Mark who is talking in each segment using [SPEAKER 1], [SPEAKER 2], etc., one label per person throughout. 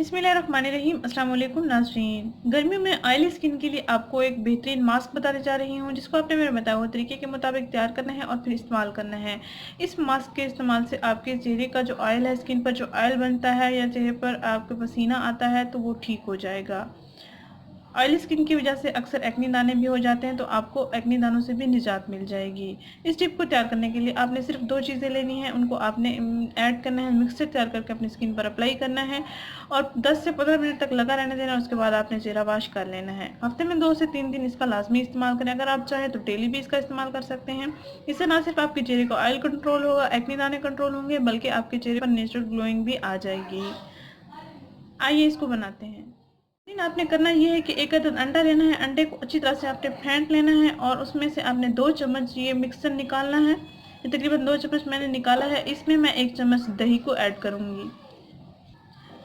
[SPEAKER 1] बिस्मिल्लाहिर्रहमानिर्रहीम। अस्सलाम वालेकुम नाज़रीन। गर्मियों में ऑयली स्किन के लिए आपको एक बेहतरीन मास्क बताने जा रही हूँ, जिसको आपने मेरे बताए हुए तरीके के मुताबिक तैयार करना है और फिर इस्तेमाल करना है। इस मास्क के इस्तेमाल से आपके चेहरे का जो ऑयल है, स्किन पर जो ऑयल बनता है या चेहरे पर आपके पसीना आता है, तो वो ठीक हो जाएगा। ऑयली स्किन की वजह से अक्सर एक्ने दाने भी हो जाते हैं, तो आपको एक्ने दानों से भी निजात मिल जाएगी। इस टिप को तैयार करने के लिए आपने सिर्फ 2 चीज़ें लेनी है, उनको आपने ऐड करना है, मिक्सचर तैयार करके अपनी स्किन पर अप्लाई करना है और 10 से 15 मिनट तक लगा रहने देना। उसके बाद आपने चेहरा वॉश कर लेना है। हफ्ते में 2 से 3 दिन इसका लाजमी इस्तेमाल करें। अगर आप चाहें तो डेली भी इसका इस्तेमाल कर सकते हैं। इससे ना सिर्फ आपके चेहरे का ऑयल कंट्रोल होगा, एक्ने दाने कंट्रोल होंगे, बल्कि आपके चेहरे पर नेचुरल ग्लोइंग भी आ जाएगी। आइए इसको बनाते हैं। लेकिन आपने करना ये है कि एक अदद अंडा लेना है। अंडे को अच्छी तरह से आपने फेंट लेना है और उसमें से आपने 2 चम्मच ये मिक्सर निकालना है। ये तकरीबन 2 चम्मच मैंने निकाला है। इसमें मैं 1 चम्मच दही को ऐड करूँगी।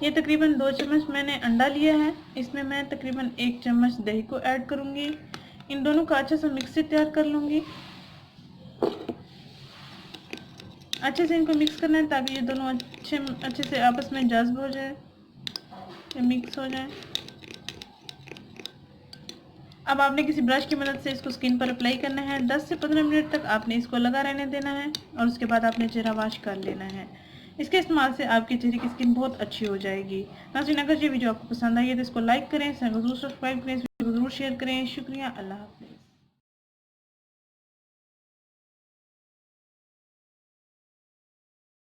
[SPEAKER 1] ये तकरीबन 2 चम्मच मैंने अंडा लिया है, इसमें मैं तकरीबन 1 चम्मच दही को ऐड करूँगी। इन दोनों का अच्छे से मिक्सर तैयार कर लूँगी। अच्छे से इनको मिक्स करना है ताकि ये दोनों अच्छे से आपस में जज्ब हो जाए, मिक्स हो जाए। अब आपने किसी ब्रश की मदद से इसको स्किन पर अप्लाई करना है। 10 से 15 मिनट तक आपने इसको लगा रहने देना है और उसके बाद आपने चेहरा वॉश कर लेना है। इसके इस्तेमाल से आपके चेहरे की स्किन बहुत अच्छी हो जाएगी। नाज़रीन, अगर ये वीडियो आपको पसंद आई है तो इसको लाइक करें, चैनल को जरूर सब्सक्राइब करें, इस वीडियो को जरूर शेयर करें। शुक्रिया। अल्लाह हाफ़िज़।